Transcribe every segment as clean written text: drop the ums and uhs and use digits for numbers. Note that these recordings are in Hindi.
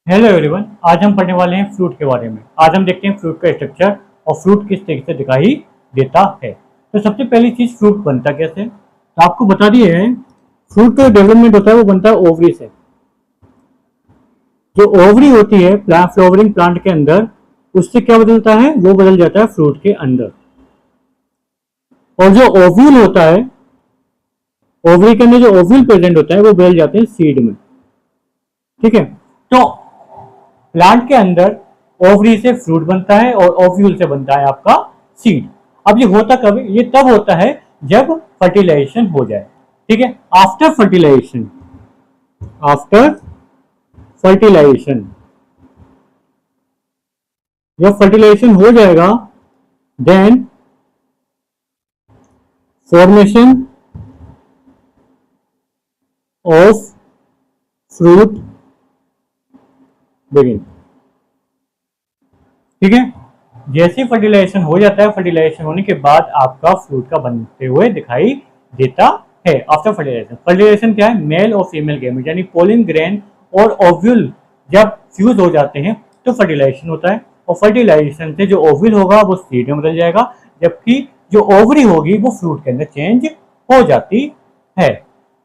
हेलो एवरीवन, आज हम पढ़ने वाले हैं फ्रूट के बारे में। आज हम देखते हैं फ्रूट का स्ट्रक्चर और फ्रूट किस तरीके से दिखाई देता है। तो सबसे पहली चीज, फ्रूट बनता कैसे। तो आपको बता दिए हैं, फ्रूट का डेवलपमेंट होता है वो बनता है ओवरी से। जो ओवरी होती है फ्लावरिंग प्लांट के अंदर, उससे क्या बदलता है, वो बदल जाता है फ्रूट के अंदर। और जो ओव्यूल होता है, ओवरी के अंदर जो ओव्यूल प्रेजेंट होता है वो बदल जाते हैं सीड में। ठीक है, तो प्लांट के अंदर ओवरी से फ्रूट बनता है और ओव्यूल से बनता है आपका सीड। अब ये होता कब, ये तब होता है जब फर्टिलाइजेशन हो जाए। ठीक है, आफ्टर फर्टिलाइजेशन, आफ्टर फर्टिलाइजेशन, जब फर्टिलाइजेशन हो जाएगा then formation of fruit begin. ठीक है, जैसे फर्टिलाइजेशन हो जाता है, फर्टिलाइजेशन होने के बाद आपका फ्रूट का बनते हुए दिखाई देता है। आफ्टर फर्टिलाइजेशन, फर्टिलाइजेशन क्या है, मेल और फीमेल गैमेट यानी पोलिन ग्रेन और ओव्यूल जब फ्यूज हो जाते हैं तो फर्टिलाइजेशन होता है। और फर्टिलाइजेशन से जो ओव्यूल होगा वो सीड में बदल जाएगा, जबकि जो ओवरी होगी वो फ्रूट के अंदर चेंज हो जाती है।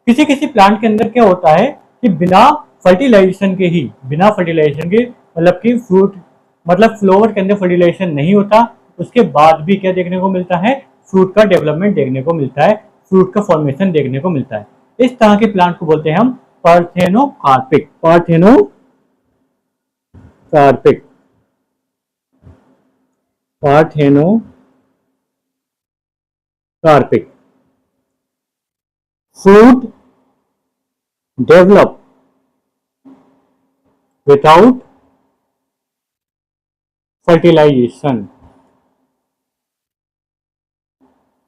किसी किसी प्लांट के अंदर क्या होता है कि बिना फर्टिलाइजेशन के मतलब कि फ्रूट, मतलब फ्लावर के अंदर फर्टिलाइजेशन नहीं होता, उसके बाद भी क्या देखने को मिलता है, फ्रूट का डेवलपमेंट देखने को मिलता है, फ्रूट का फॉर्मेशन देखने को मिलता है। इस तरह के प्लांट को बोलते हैं हम parthenocarpic. Parthenocarpic, parthenocarpic. Fruit develop without fertilisation,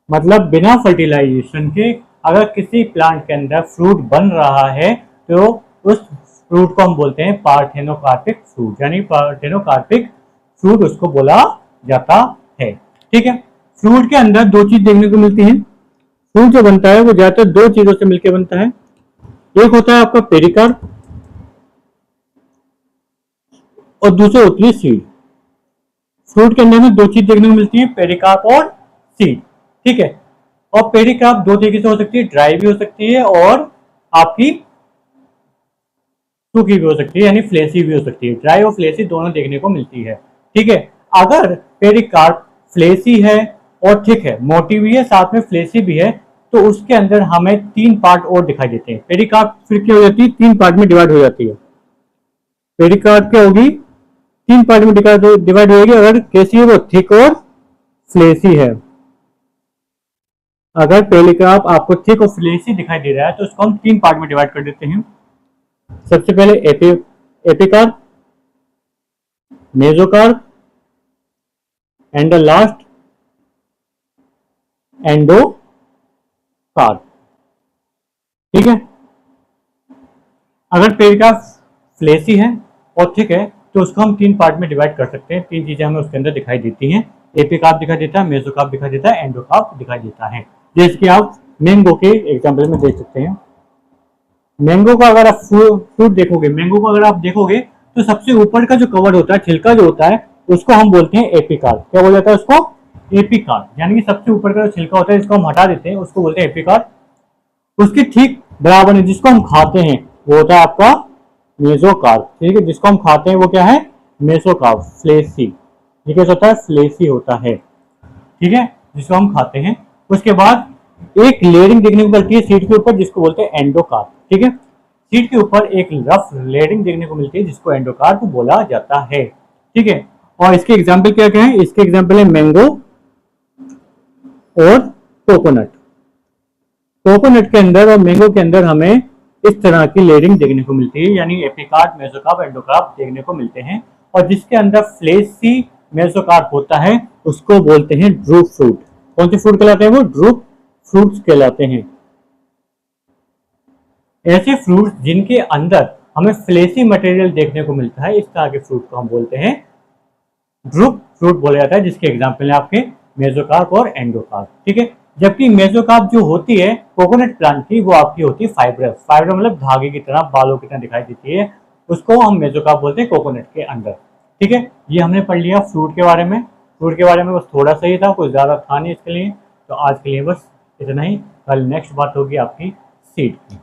मतलब बिना फर्टिलाइजेशन के अगर किसी प्लांट के अंदर फ्रूट बन रहा है तो उस फ्रूट को हम बोलते हैं पार्थेनोकार्पिक फ्रूट, यानी पार्थेनोकार्पिक फ्रूट उसको बोला जाता है। ठीक है, फ्रूट के अंदर दो चीज देखने को मिलती है। फ्रूट जो बनता है वो ज्यादातर दो चीजों से मिलकर बनता है। एक होता है आपका पेरिकार्प और दूसरा होती है सीड। फ्रूट के अंदर में दो चीज देखने को मिलती है, पेरिकार्प और सीड। ठीक है, और पेरिकार्प दो तरीके से हो सकती है, ड्राई भी हो सकती है और आपकी सूखी भी हो सकती है, यानी फ्लेसी भी हो सकती है। ड्राई और फ्लेसी दोनों देखने को मिलती है। ठीक है, अगर पेरिकार्प फ्लेसी है और ठीक है मोटी भी है, साथ में फ्लेसी भी है, तो उसके अंदर हमें तीन पार्ट और दिखाई देते हैं। पेरिकार्प फिर क्या हो जाती है, तीन पार्ट में डिवाइड हो जाती है। पेरिकार्प क्या होगी, तीन पार्ट में डिवाइड होगी। अगर कैसी है, वो थिक और फ्लेसी है। अगर पेरिकार्प आपको थिक और फ्लेसी दिखाई दे रहा है तो उसको हम तीन पार्ट में डिवाइड कर देते हैं। सबसे पहले epicarp, mesocarp and the last endocarp. ठीक है, अगर पेरिकार्प फ्लेसी है और थिक है तो उसको हम तीन पार्ट में डिवाइड कर सकते हैं। तीन चीजें हमें उसके अंदर दिखाई देती हैं, एपिकार्प दिखाई देता है, मेसोकार्प दिखाई देता है, एंडोकार्प दिखाई देता है। जैसे कि आप मैंगो के एग्जाम्पल में देख सकते हैं। मैंगो का अगर आप फ्रूट देखोगे, मैंगो को अगर आप देखोगे तो सबसे ऊपर का जो कवर होता है, छिलका जो होता है, उसको हम बोलते हैं एपिकार्प। क्या बोला जाता है उसको, एपिकार्प, यानी कि सबसे ऊपर का जो छिलका होता है जिसको हम हटा देते हैं उसको बोलते हैं एपिकार्प। उसकी ठीक बराबर है जिसको हम खाते हैं वो होता है आपका मेसोकार्प। ठीक है, जिसको हम खाते हैं वो क्या है, मेसोकार्प, फ्लेसी। ये कैसा होता है, फ्लेसी होता है। ठीक है, जिसको हम खाते हैं। उसके बाद एक लेयरिंग देखने को मिलती है सीड के ऊपर जिसको बोलते हैं एंडोकार्प। ठीक है, सीड के ऊपर एक रफ लेयरिंग देखने को मिलती है जिसको एंडोकार्प बोला जाता है। ठीक है, और इसके एग्जाम्पल क्या क्या है, इसके एग्जाम्पल है मैंगो और कोकोनट। कोकोनट के अंदर और मैंगो के अंदर हमें इस तरह की लेयरिंग देखने को मिलती है, यानी एपिकार्प, मेसोकार्प, एंडोकार्प देखने को मिलते हैं। और जिसके अंदर फ्लेसी मेसोकार्प होता है उसको बोलते हैं ड्रूप फ्रूट। कौन से फ्रूट कहलाते हैं वो, ड्रूप फ्रूट्स कहलाते हैं। ऐसे फ्रूट जिनके अंदर हमें फ्लेसी मटेरियल देखने को मिलता है, इस तरह के फ्रूट को हम बोलते हैं ड्रूप फ्रूट बोला जाता है, जिसके एग्जाम्पल है आपके मेसोकार्प और एंडोकार्प। ठीक है, जबकि मेसोकार्प जो होती है कोकोनट प्लांट की, वो आपकी होती है फाइब्रस। फाइबर मतलब धागे की तरह, बालों की तरह दिखाई देती है। उसको हम मेसोकार्प बोलते हैं कोकोनट के अंदर। ठीक है, ये हमने पढ़ लिया फ्रूट के बारे में। फ्रूट के बारे में बस थोड़ा सा ही था, कुछ ज़्यादा था नहीं इसके लिए। तो आज के लिए बस इतना ही। कल नेक्स्ट बात होगी आपकी सीड की।